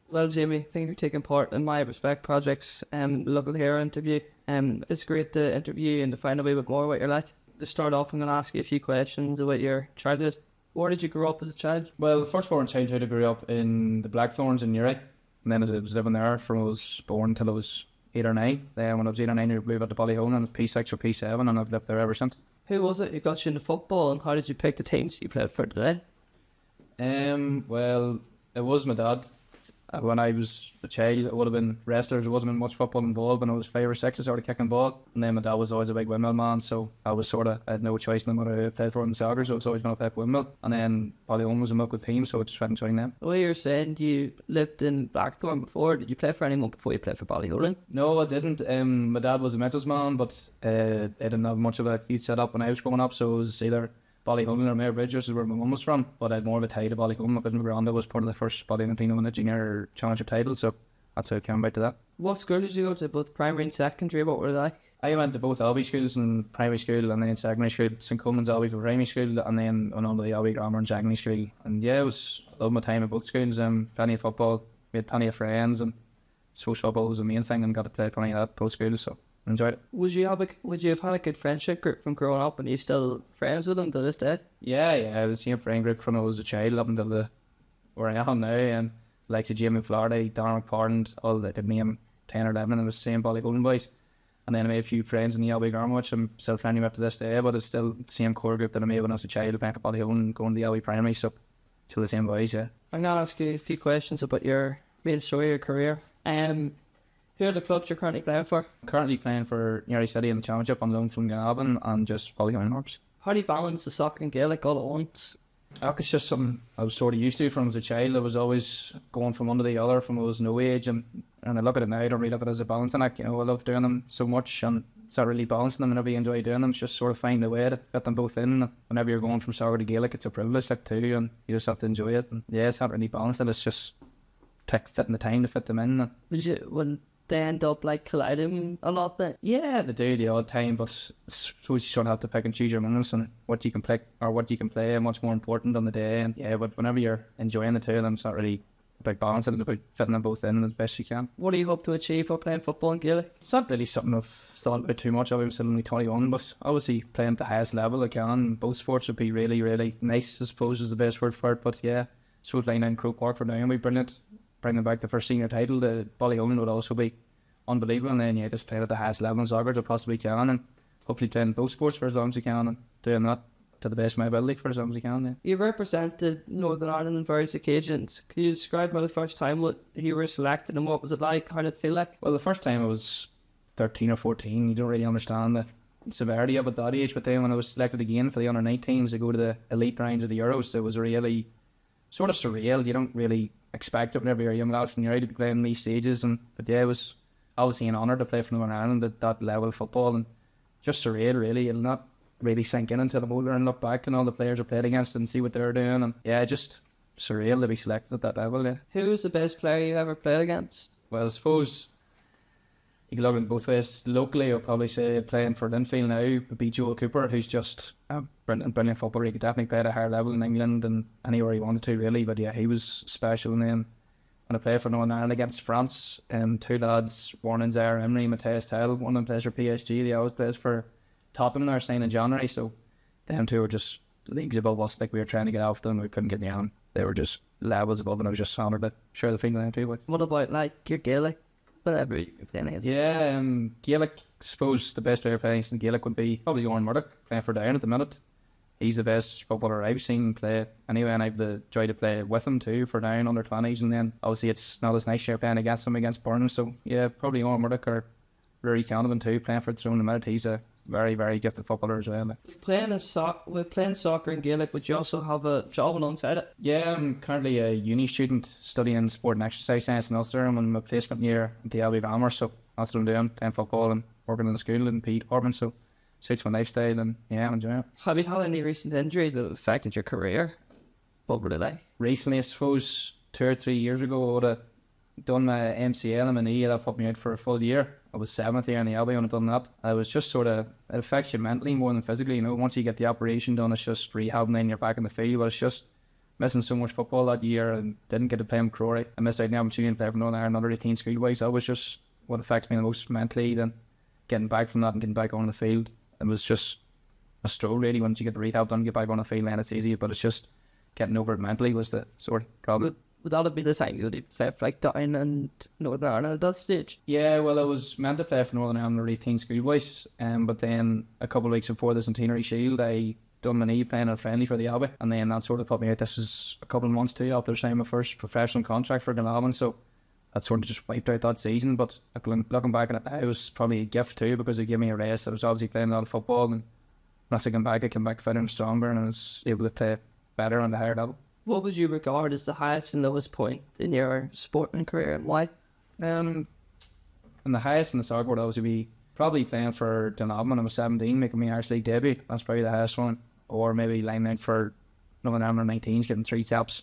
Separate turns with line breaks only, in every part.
Well, Jamie, thank you for taking part in my Respect Project's Local Hero interview. It's great to interview you and to find a wee bit more about your life. To start off, I'm going to ask you a few questions about your childhood. Where did you grow up as a child?
Well, the first born childhood, I grew up in the Blackthorns in Newry, and then I was living there from I was born till I was 8 or 9. Then when I was 8 or 9, I moved out to Ballyholland and P6 or P7, and I've lived there ever since.
Who was it who got you into football, and how did you pick the teams you played for today?
Well, it was my dad. When I was a child, it would have been wrestlers. There wasn't been much football involved. When I was 5 or 6, I started kicking ball. And then my dad was always a big windmill man, so I had no choice in what I played for in soccer, so I was always going to play for windmill. And then Ballyholland was a milk team, so I just went and joined them.
The way you're saying you lived in Blackthorn before, did you play for anyone before you played for Ballyholland?
No, I didn't. My dad was a metals man, but I didn't have much of a youth set up when I was growing up, so it was either Ballyholland or Mayor Bridges is where my mum was from, but I had more of a tie to Ballyholland because my granda was part of the first Ballyholland team in the junior championship title, so that's how it came about to that.
What school did you go to, both primary and secondary? What were they like?
I went to both Albie schools and primary school, and then secondary school. St Coleman's Albie for primary school, and then on the Albie Grammar and secondary school. And yeah, I loved my time at both schools. Plenty of football, we had plenty of friends, and social football was the main thing, and got to play plenty of that both schools, so enjoyed it.
Would you have had a good friendship group from growing up, and are you still friends with them to this day?
Yeah, the same friend group from when I was a child up until where I am now, and like Jamie Doran, Darren McParland, all the name 10 or 11 and the same Ballyholland boys. And then I made a few friends in the Albie Grammar, which I'm still friendly with to this day, but it's still the same core group that I made when I was a child, playing for Ballyholland, going to the Albie primary, so still the same boys, yeah.
I'm going to ask you a few questions about your main story, your career. Who are the clubs you're currently playing for?
I'm currently playing for Newry City in the Championship on loan from Glenavon and just Ballyholland Hawks.
How do you balance the soccer and Gaelic all at once?
It's just something I was sort of used to from as a child. I was always going from one to the other from I was no age, and I look at it now, I don't really look at it as a balancing act. I love doing them so much, and it's not really balancing them whenever you enjoy doing them. It's just sort of finding a way to fit them both in. Whenever you're going from soccer to Gaelic, it's a privilege too, and you just have to enjoy it. And yeah, it's not really balancing, it's just fitting the time to fit them in.
When they end up colliding a lot then?
Yeah, they do the odd time, but I suppose you sort of have to pick and choose your moments, and what you can pick or what you can play are much more important on the day. And yeah, but whenever you're enjoying the two of them, it's not really a big balance. It's about fitting them both in as best you can.
What do you hope to achieve for playing football in Gaelic?
It's not really something I've thought about too much. I'm still only 21, but obviously playing at the highest level I can. Both sports would be really, really nice, I suppose is the best word for it. But yeah, I suppose playing in Croke Park for now would be brilliant. Bringing back the first senior title, the Ballyholland would also be unbelievable. And then yeah, just playing at the highest level in soccer as I possibly can, and hopefully playing both sports for as long as you can, and doing that to the best of my ability for as long as you can. Yeah.
You've represented Northern Ireland on various occasions. Can you describe the first time you were selected, and what was it like? How did it feel like?
Well, the first time I was 13 or 14. You don't really understand the severity of it at that age, but then when I was selected again for the under-19s to go to the elite rounds of the Euros, it was really sort of surreal. You don't really expect it whenever you're a young lad from Newry to be playing these stages, but yeah, it was obviously an honour to play for Northern Ireland at that level of football, and just surreal really. It'll not really sink in until I'm older and look back and all the players I played against and see what they're doing, and yeah, just surreal to be selected at that level. Yeah.
Who was the best player you ever played against?
Well, I suppose you can look at it both ways. Locally, I'll probably say playing for Linfield now would be Joel Cooper, who's just a brilliant footballer. He could definitely play at a higher level in England and anywhere he wanted to really, but yeah, he was special. And then when I played for Northern Ireland against France, two lads, Warren Zaire Emery, Matthias Tell, one of them plays for PSG, the other plays for Tottenham. They're signed in January, so them two were just leagues above us. Like, we were trying to get after them, we couldn't get down. They were just levels above, and I was just honoured to share the feeling with them too. But
what about your Gaelic? Whatever you're playing against.
Yeah, Gaelic, I suppose the best player playing against in Gaelic would be probably Oran Murdoch, playing for Down at the minute. He's the best footballer I've seen play anyway, and I've the joy to play with him too for Down under 20s, and then obviously it's not as nice you're playing against him against Burnham, so yeah, probably Oran Murdoch or Rory Canavan too, playing for Throne in the minute. He's a very, very gifted footballer as well.
With playing soccer in Gaelic, would you also have a job alongside it?
Yeah, I'm currently a uni student studying sport and exercise science in Ulster. I'm in my placement year at the Albie Grammar, so that's what I'm doing, playing football and working in the school in PE department, so suits my lifestyle, and yeah, I'm enjoying it.
Have you had any recent injuries that have affected your career? What were they like?
Recently, I suppose 2 or 3 years ago, I would have done my MCL in my knee. That put me out for a full year. I was 7th year in the Albie when I done that. I was just sort of, it affects you mentally more than physically, you know. Once you get the operation done, it's just rehab, and then you're back in the field. But it's just missing so much football that year and didn't get to play in Crory. I missed out on the opportunity to play for Northern Ireland under 18 schoolboys. That was just what affected me the most mentally. Then getting back from that and getting back on the field, it was just a stroll really. Once you get the rehab done, get back on the field, then it's easy. But it's just getting over it mentally was the sort of problem.
Would that have been the time you would play for like Down and Northern Ireland at that stage?
Yeah, well, I was meant to play for Northern Ireland under 18 schoolboys, but then a couple of weeks before the Centenary Shield, I done my knee playing a friendly for the Abbey, and then that sort of put me out. This was a couple of months too after signing my first professional contract for Glenavon, so that sort of just wiped out that season. But looking back at it now, it was probably a gift too, because it gave me a rest. I was obviously playing a lot of football, and once I came back fitter and stronger, and I was able to play better on the higher level.
What would you regard as the highest and lowest point in your sporting career, and why?
And the highest in the soccer would obviously be probably playing for Glenavon when I was 17, making my Irish League debut. That's probably the highest one. Or maybe lining out for Northern Ireland 19s, getting 3 taps.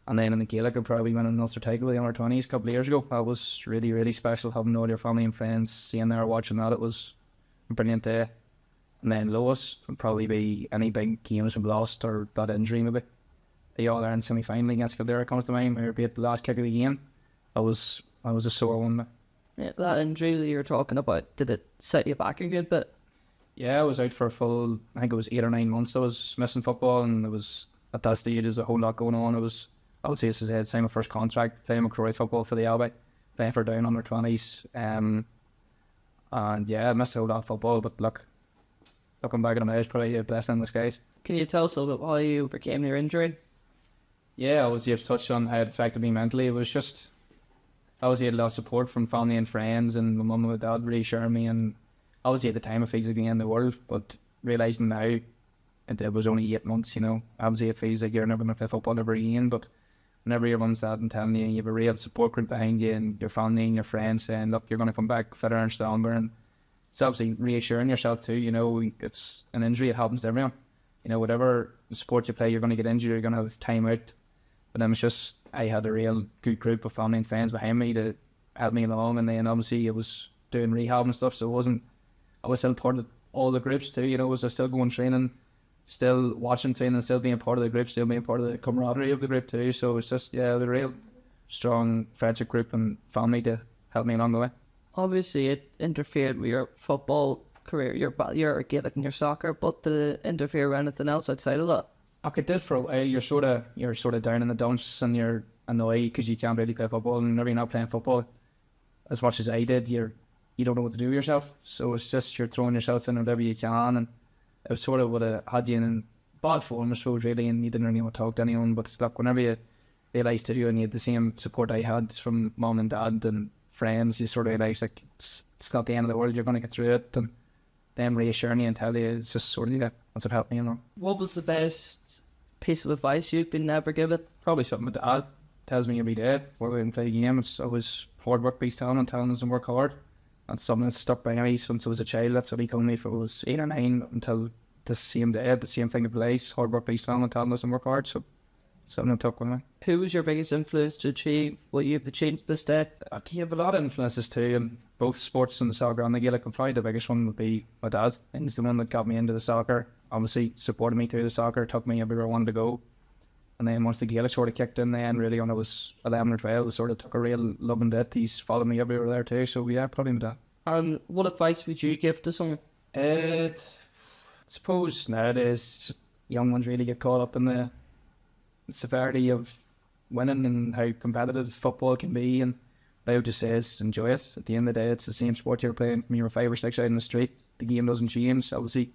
And then in the Gaelic, I'd probably win an Ulster title with the under 20s a couple of years ago. That was really, really special, having all your family and friends seeing there, watching that. It was a brilliant day. And then lowest would probably be any big games we've lost, or that injury maybe. The All-Ireland semi-final against Kildare comes to mind, or be it the last kick of the game. That was a sore one.
Yeah, that injury that you were talking about, did it set you back a good bit?
Yeah, I was out for a full, I think it was 8 or 9 months I was missing football, and it was, at that stage, there was a whole lot going on. It was, I would say, as I said, signed my first contract, playing McCrory football for the Abbey, playing for Down under 20s. And yeah, I missed a whole lot of football, but looking back at it now, it's probably a blessing in disguise.
Can you tell us a little bit how you overcame your injury?
Yeah, obviously you've touched on how it affected me mentally. It was just, obviously I had a lot of support from family and friends, and my mum and my dad reassuring me, and obviously at the time it feels like the end of the world, but realising now it was only 8 months, you know. Obviously it feels like you're never going to play football ever again, but whenever everyone's that and telling you have a real support group behind you, and your family and your friends saying, look, you're going to come back fitter and stronger, and it's obviously reassuring yourself too, you know. It's an injury, it happens to everyone. You know, whatever sport you play, you're going to get injured, you're going to have time out. But then it's just, I had a real good group of family and friends behind me to help me along, and then obviously it was doing rehab and stuff, so I was still part of all the groups too, you know. Was I still going training, still watching training, still being part of the group, still being part of the camaraderie of the group too. So it's just, yeah, the real strong friendship group and family to help me along the way.
Obviously it interfered with your football career, your Gaelic and your soccer, but did it interfere with anything else outside of that?
Okay, it did for a while. You're sort of down in the dumps, and you're annoyed because you can't really play football, and whenever you're not playing football as much as I did, you don't know what to do with yourself. So it's just, you're throwing yourself in whatever you can, and it was sort of what had you in bad form, I suppose, really, and you didn't really want to talk to anyone. But look, whenever you realise too, and you had the same support I had from mum and dad and friends, you sort of realise like it's not the end of the world, you're going to get through it, and them reassuring you and telling you, it's just sort of, yeah, that's what helped me, you know.
What was the best piece of advice you've been ever given?
Probably something my dad tells me every day before we play a game. It's always hard work beats talent, and telling us to work hard. That's something that's stuck by me since I was a child. That's what he told me for I was 8 or 9 until the same day. The same thing applies. Hard work beats talent, and telling us to work hard. So something that took with me.
Who was your biggest influence to achieve what you've achieved this day?
You have a lot of influences too, in both sports and the soccer and the Gaelic. Probably the biggest one would be my dad. He's the one that got me into the soccer. Obviously supported me through the soccer, took me everywhere I wanted to go. And then once the Gaelic sort of kicked in, then really when I was 11 or 12, I sort of took a real love and it. He's followed me everywhere there too. So yeah, probably my dad.
And what advice would you give to someone?
I suppose nowadays young ones really get caught up in the severity of winning and how competitive football can be, and what I would just say is enjoy it. At the end of the day, it's the same sport you're playing when you're 5 or 6 out in the street. The game doesn't change. Obviously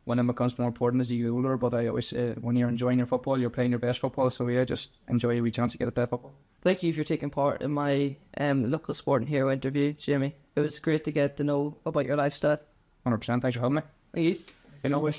winning becomes more important as you get older, but I always say when you're enjoying your football, you're playing your best football. So yeah, just enjoy every chance you get to play football.
Thank you for taking part in my local sport and hero interview, Jamie. It was great to get to know about your lifestyle.
100%. Thanks for having me.
Thank you.
You know,